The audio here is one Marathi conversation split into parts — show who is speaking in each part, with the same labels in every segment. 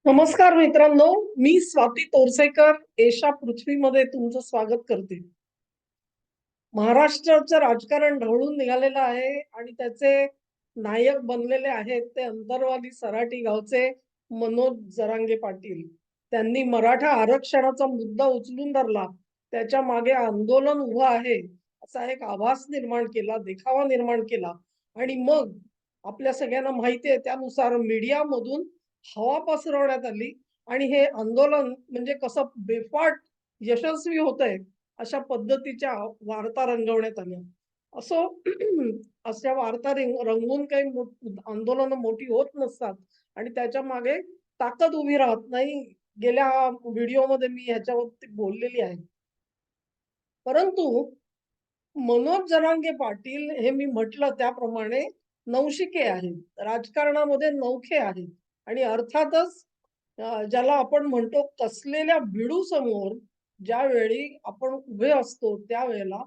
Speaker 1: नमस्कार मित्रांनो, मी स्वाती तोरसेकर एशा पृथ्वीमध्ये तुमचं स्वागत करते. महाराष्ट्राचं राजकारण ढवळून निघालेलं आहे आणि त्याचे नायक बनलेले आहेत ते अंतरवाली सराटी गावचे मनोज जरांगे पाटील. त्यांनी मराठा आरक्षणाचा मुद्दा उचलून धरला. त्याच्या मागे आंदोलन उभं आहे असा एक आभास निर्माण केला, देखावा निर्माण केला आणि मग आपल्या सगळ्यांना माहिती आहे त्यानुसार मीडियामधून हवा पसरवण्यात आली आणि हे आंदोलन म्हणजे कसं बेफाट यशस्वी होतंय अशा पद्धतीच्या वार्ता रंगवण्यात आल्या. असो अशा वार्ता रंगवून काही आंदोलनं मोठी होत नसतात आणि त्याच्या मागे ताकद उभी राहत नाही. गेल्या व्हिडिओमध्ये मी ह्याच्यावरती बोललेली आहे. परंतु मनोज जरांगे पाटील हे मी म्हटलं त्याप्रमाणे नवशिके आहेत. राजकारणामध्ये नवखे आहेत आणि अर्थातच ज्याला आपण म्हणतो कसलेल्या भिडूसमोर ज्यावेळी आपण उभे असतो त्यावेळेला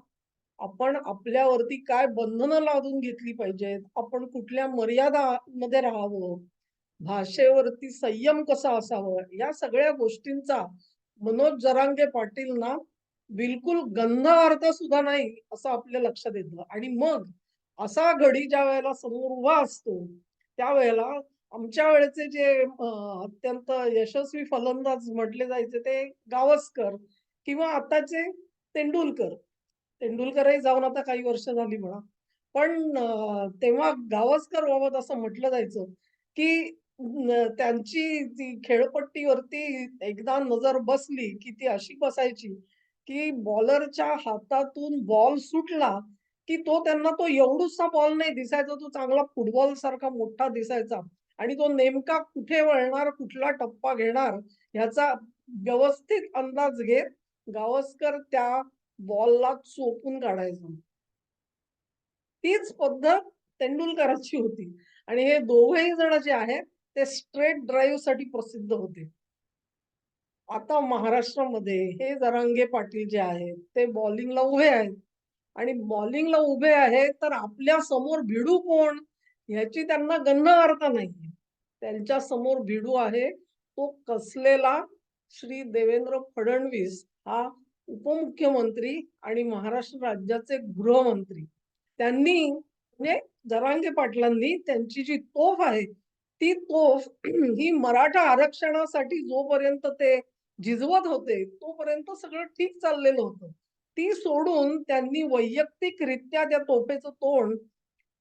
Speaker 1: आपण आपल्यावरती काय बंधनं लादून घेतली पाहिजेत, आपण कुठल्या मर्यादामध्ये राहावं, भाषेवरती संयम कसा असावं, या सगळ्या गोष्टींचा मनोज जरांगे पाटीलना बिलकुल गंध अर्थ सुद्धा नाही असं आपल्या लक्षात येतं. आणि मग असा घडी ज्या वेळेला समोर उभा असतो त्यावेळेला आमच्या वेळेचे जे अत्यंत यशस्वी फलंदाज म्हटले जायचे ते गावस्कर किंवा आताचे तेंडुलकर. तेंडुलकरही जाऊन आता काही वर्ष झाली म्हणा. पण तेव्हा गावस्कर बाबत असं म्हटलं जायचं, की त्यांची ती खेळपट्टीवरती एकदा नजर बसली, की ती अशी बसायची, की बॉलरच्या हातातून बॉल सुटला, की तो त्यांना एवढूसा बॉल नाही दिसायचा, तो चांगला फुटबॉल सारखा मोठा दिसायचा आणि तो नेमका कुठे वळणार, कुठला टप्पा घेणार ह्याचा व्यवस्थित अंदाज घेत गावस्कर त्या बॉलला चोपून काढायचा. तीच पद्धत तेंडुलकरांची होती आणि हे दोघंही जण जे आहेत ते स्ट्रेट ड्राईव्हसाठी प्रसिद्ध होते. आता महाराष्ट्रामध्ये हे जरांगे पाटील जे आहेत ते बॉलिंगला उभे आहेत आणि बॉलिंगला उभे आहेत तर आपल्या समोर भिडू कोण ह्याची त्यांना गंध-वार्ता नाहीये. त्यांच्या समोर भिडू आहे तो कसलेला श्री देवेंद्र फडणवीस हा उपमुख्यमंत्री आणि महाराष्ट्र राज्याचे गृहमंत्री. त्यांनी म्हणजे जरांगे पाटलांनी त्यांची जी तोफ आहे ती तोफ ही मराठा आरक्षणासाठी जोपर्यंत ते झिजवत होते तोपर्यंत सगळं ठीक चाललेलं होतं. ती सोडून त्यांनी वैयक्तिकरित्या त्या तोफेचं तोंड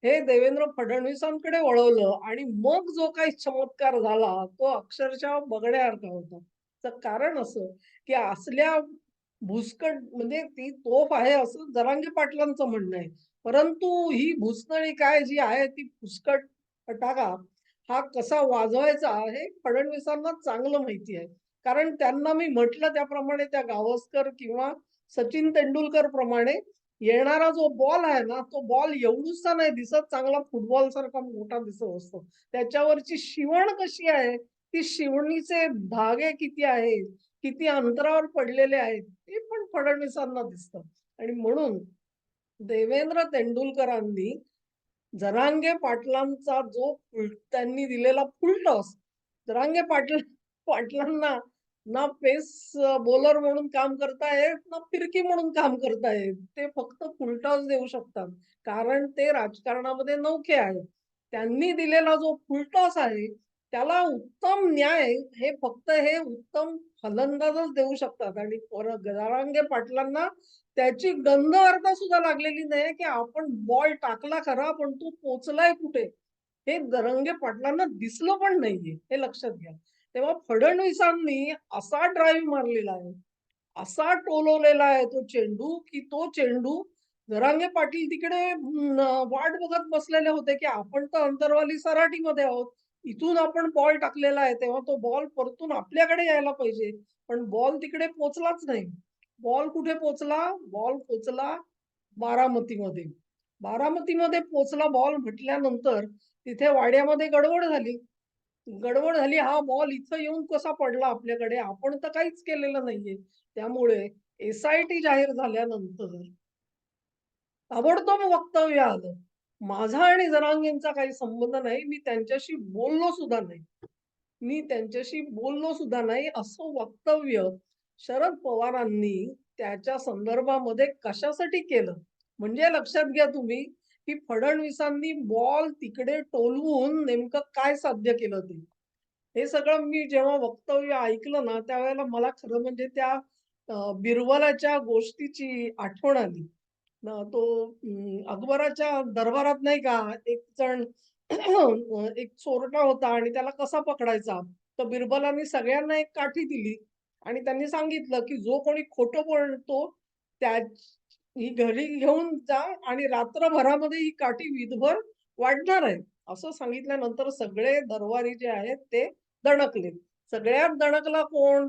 Speaker 1: हे देवेंद्र फडणवीसांकडे वळवलं आणि मग जो काही चमत्कार झाला तो अक्षरशः बघण्यासारखा होता. तर कारण असं की असल्या भुसकट म्हणजे ती तोफ आहे असं जरांगे पाटलांचं म्हणणं आहे. परंतु ही भुसनळी काय जी आहे ती फुसकट फटाका हा कसा वाजवायचा हे फडणवीसांना चांगलं माहिती आहे. कारण त्यांना मी म्हटलं त्याप्रमाणे त्या गावस्कर किंवा सचिन तेंडुलकर प्रमाणे येणारा जो बॉल आहे ना, तो बॉल एवढूसा नाही दिसत, चांगला फुटबॉल सारखा मोठा दिसत असतो. त्याच्यावरची शिवण कशी आहे, ती शिवणीचे धागे किती आहेत, किती अंतरावर पडलेले आहेत, ते पण फडणवीसांना दिसतं. आणि म्हणून देवेंद्र तेंडुलकरांनी जरांगे पाटलांचा जो त्यांनी दिलेला फुलटॉस, जरांगे पाटलांना ना पेस बॉलर म्हणून काम करता येत, ना फिरकी म्हणून काम करता येत. ते फक्त फुलटॉस देऊ शकतात. कारण ते राजकारणामध्ये नौखे आहेत. त्यांनी दिलेला जो फुलटॉस आहे, त्याला उत्तम न्याय हे फक्त हे उत्तम फलंदाजच देऊ शकतात आणि जरांगे पाटलांना त्याची गंध अर्थ सुद्धा लागलेली नाही, की आपण बॉल टाकला खरा, पण तो पोहोचलाय कुठे? हे जरांगे पाटलांना दिसलं पण नाहीये, हे लक्षात घ्या. तेव्हा फडणवीसांनी असा ड्राईव्ह मारलेला आहे, असा टोलवलेला आहे तो चेंडू, की तो चेंडू जरांगे पाटील तिकडे वाट बघत बसलेले होते, की आपण तर अंतरवाली सराटीमध्ये आहोत. इथून आपण बॉल टाकलेला आहे, तेव्हा तो बॉल परतून आपल्याकडे यायला पाहिजे. पण बॉल तिकडे पोहोचलाच नाही. बॉल कुठे पोहोचला? बॉल पोहोचला बारामतीमध्ये. बारामतीमध्ये पोहोचला बॉल म्हटल्यानंतर तिथे वाड्यामध्ये गडबड झाली. गडबड झाली, हा बॉल इथं येऊन कसा पडला आपल्याकडे? आपण तर काहीच केलेलं नाहीये. त्यामुळे एस-आय-टी जाहीर झाल्यानंतर ताबडतोब वक्तव्य आलं. माझा आणि जरांगेंचा काही संबंध नाही. मी त्यांच्याशी बोललो सुद्धा नाही. मी त्यांच्याशी बोललो सुद्धा नाही, असं वक्तव्य शरद पवारांनी त्याच्या संदर्भामध्ये कशासाठी केलं? म्हणजे लक्षात घ्या तुम्ही, की फडणवीसांनी बॉल तिकडे टोलवून नेमकं काय साध्य केलं ते. हे सगळं मी जेव्हा वक्तव्य ऐकलं ना, त्यावेळेला मला खरं म्हणजे त्या बिरबलाच्या गोष्टीची आठवण आली. तो अकबराच्या दरबारात नाही का एक जण एक चोरटा होता आणि त्याला कसा पकडायचा? तर बिरबलांनी सगळ्यांना एक काठी दिली आणि त्यांनी सांगितलं, की जो कोणी खोटं बोलतो त्या ही घरी घेऊन जा आणि रात्रभरामध्ये ही काठी विधभर वाढणार आहे. असं सांगितल्यानंतर सगळे दरबारी जे आहेत ते दणकले. सगळ्यात दणकला कोण?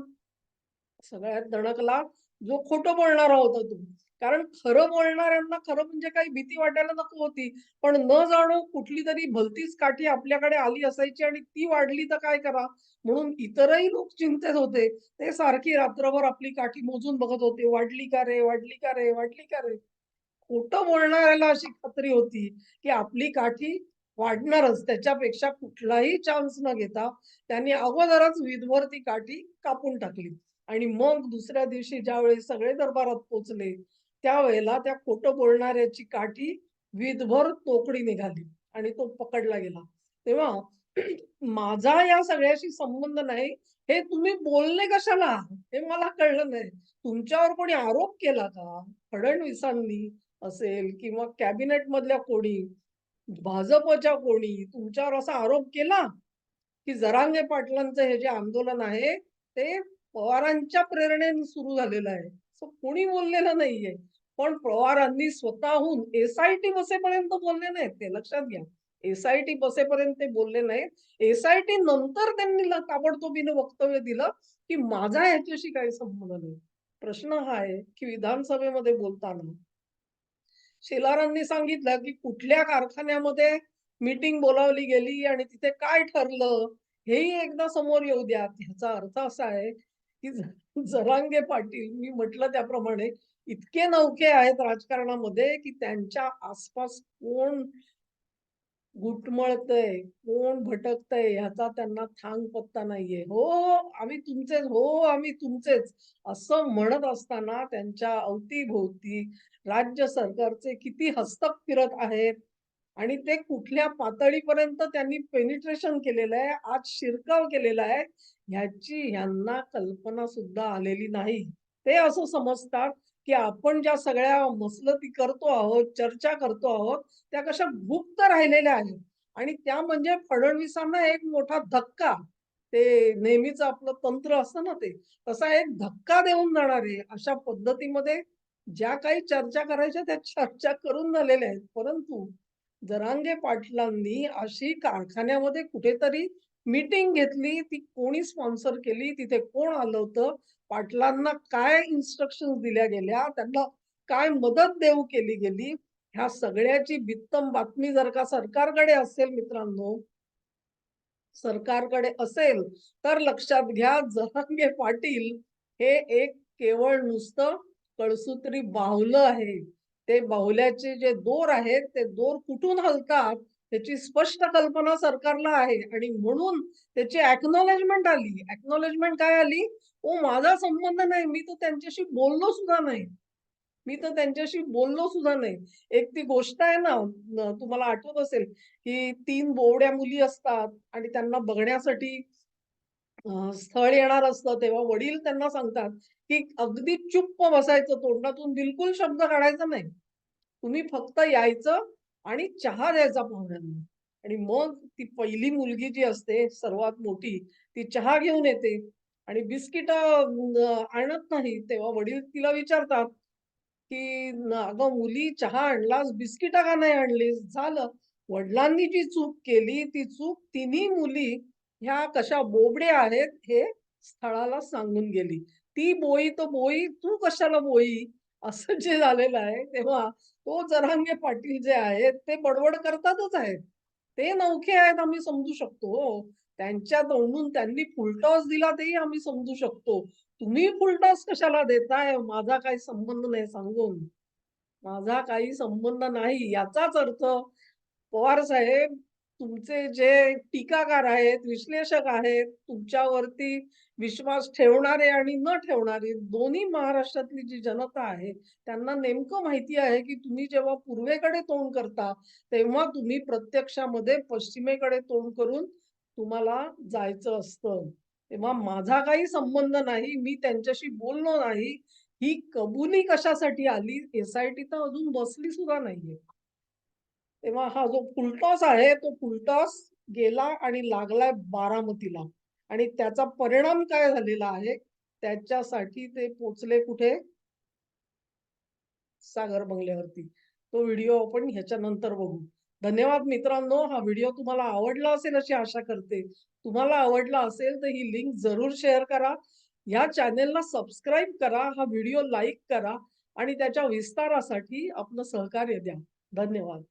Speaker 1: सगळ्यात दणकला जो खोटं बोलणारा होता तो. कारण खरं बोलणाऱ्यांना खरं म्हणजे काही भीती वाटायला नको होती. पण न जाणो कुठली तरी भलतीच काठी आपल्याकडे आली असायची आणि ती वाढली तर काय करा? म्हणून इतरही लोक चिंतेत होते. ते सारखी रात्रभर आपली काठी मोजून बघत होते. वाढली का रे? वाढली का रे? वाढली का रे? खोटं बोलणाऱ्याला अशी खात्री होती, की आपली काठी वाढणारच. त्याच्यापेक्षा कुठलाही चान्स न घेता त्यांनी अगोदरच वीजभर ती काठी कापून टाकली. आणि मग दुसऱ्या दिवशी ज्यावेळेस सगळे दरबारात पोहोचले, त्यावेळेला त्या खोटं बोलणाऱ्याची काठी वीजभर तोकडी निघाली आणि तो पकडला गेला. तेव्हा माझा या सगळ्याशी संबंध नाही. हे तुम्ही बोलले कशाला? हे मला कळलं नाही. तुमच्यावर कोणी आरोप केला का? फडणवीसांनी असेल किंवा कॅबिनेटमधल्या कोणी, भाजपच्या कोणी तुमच्यावर असा आरोप केला, की जरांगे पाटलांचं हे जे आंदोलन आहे, ते पवारांच्या प्रेरणेने सुरू झालेलं आहे. असं कोणी बोललेलं नाहीये. पण पवारांनी स्वतःहून एस-आय-टी बसेपर्यंत बोलले नाहीत ते लक्षात घ्या. एस-आय-टी बसेपर्यंत ते बोलले नाहीत. एस-आय-टी नंतर त्यांनी ताबडतोबीने वक्तव्य दिलं, की माझा ह्याच्याशी काही संबंध नाही. प्रश्न हा आहे, की विधानसभेमध्ये बोलताना शेलारांनी सांगितलं, की कुठल्या कारखान्यामध्ये मीटिंग बोलावली गेली आणि तिथे काय ठरलं, हेही एकदा समोर येऊ द्या. ह्याचा अर्थ असा आहे, की जरांगे पाटील मी म्हटलं त्याप्रमाणे इतके नौके आहेत राजकारणामध्ये, की त्यांच्या आसपास कोण घुटमळतंय, कोण भटकतंय ह्याचा त्यांना थांग पत्ता नाहीये. हो, आम्ही तुमचेच, हो, आम्ही तुमचेच असं म्हणत असताना त्यांच्या अवती-भोवती राज्य सरकारचे किती हस्तक फिरत आहेत आणि ते कुठल्या पातळीपर्यंत त्यांनी पेनिट्रेशन केलेलं आहे, आज शिरकाव केलेला आहे, ह्याची ह्यांना कल्पना सुद्धा आलेली नाही. ते असं समजतात, की आपण ज्या सगळ्या मसलती करतो आहोत, चर्चा करतो आहोत, त्या कशा गुप्त राहिलेल्या आहेत आणि त्या म्हणजे फडणवीसांना एक मोठा धक्का. ते नेहमीच आपलं तंत्र असतं ना ते, तसा एक धक्का देऊन जाणार आहे. अशा पद्धतीमध्ये ज्या काही चर्चा करायच्या त्या चर्चा करून झालेल्या आहेत. परंतु जरांगे पाटलांनी अशी कारखान्यामध्ये कुठेतरी मीटिंग घेतली, ती कोणी स्पॉन्सर केली, तिथे कोण आलं होतं, पाटलांना काय इन्स्ट्रक्शन्स दिल्या गेल्या, त्यांना काय मदत देऊ केली गेली, ह्या सगळ्याची बित्तम बातमी जर का सरकारकडे असेल मित्रांनो, सरकारकडे असेल, तर लक्षात घ्या जरांगे पाटील हे एक केवळ नुसतं कळसूत्री बाहुलं आहे. ते बाहुल्याचे जे दोर आहेत, ते दोर कुठून हलतात त्याची स्पष्ट कल्पना सरकारला आहे आणि म्हणून त्याची अॅक्नॉलेजमेंट आली. अॅक्नॉलेजमेंट काय आली? "ओ माझा संबंध नाही. मी तर त्यांच्याशी बोललो सुद्धा नाही." मी तर त्यांच्याशी बोललो सुद्धा नाही. एक ती गोष्ट आहे ना, तुम्हाला आठवत असेल, की 3 बोबड्या मुली असतात आणि त्यांना बघण्यासाठी स्थळ येणार असतं, तेव्हा वडील त्यांना सांगतात, की अगदी चुप्प बसायचं, तोंडातून बिलकुल शब्द काढायचा नाही. तुम्ही फक्त यायचं आणि चहा द्यायचा पाहुण्यांना. आणि मग ती पहिली मुलगी जी असते, सर्वात मोठी, ती चहा घेऊन येते आणि बिस्किटं आणत नाही. तेव्हा वडील तिला विचारतात, की "अगं मुली चहा आणलास, बिस्किटं का नाही आणलीस?" झालं. वडिलांनी जी चूक केली, ती चूक तिन्ही मुली ह्या कशा बोबड्या आहेत हे स्थळाला सांगून गेली. ती बोई तो बोई, तू कशाला बोई? असं जे झालेलं आहे, तेव्हा तो जरांगे पाटील जे आहेत, ते बडबड करतातच आहेत. ते नवखे आहेत आम्ही समजू शकतो हो. त्यांच्या तोंडून त्यांनी फुलटॉस दिला तेही आम्ही समजू शकतो. तुम्ही फुलटॉस कशाला देताय? माझा काही संबंध नाही सांगून. माझा काही संबंध नाही याचाच अर्थ पवार साहेब तुमचे जे टीकाकार आहेत, विश्लेषक आहेत, तुमच्यावरती विश्वास ठेवणारे आणि न ठेवणारे दोन्ही महाराष्ट्रातली जी जनता आहे, त्यांना नेमकं माहिती आहे, की तुम्ही जेव्हा पूर्वेकडे तोंड करता, तेव्हा तुम्ही प्रत्यक्षामध्ये पश्चिमेकडे तोंड करून तुम्हाला जायचं असतं. तेव्हा माझा काही संबंध नाही. मी त्यांच्याशी बोललो नाही. ही कबुली कशासाठी आली? एस-आय-टी तर अजून बसली सुद्धा नाहीये. तेव्हा हा जो फुलटॉस आहे, तो फुलटॉस गेला आणि लागलाय बारामतीला आणि त्याचा परिणाम काय झालेला आहे, त्याच्यासाठी ते पोचले कुठे? सागर बंगल्यावरती. तो व्हिडिओ आपण ह्याच्यानंतर बघू. धन्यवाद मित्रांनो. हा व्हिडिओ तुम्हाला आवडला असेल अशी आशा करते. तुम्हाला आवडला असेल तर ही लिंक जरूर शेअर करा. या चॅनेलला सबस्क्राईब करा. हा व्हिडिओ लाईक करा आणि त्याच्या विस्तारासाठी आपलं सहकार्य द्या. धन्यवाद.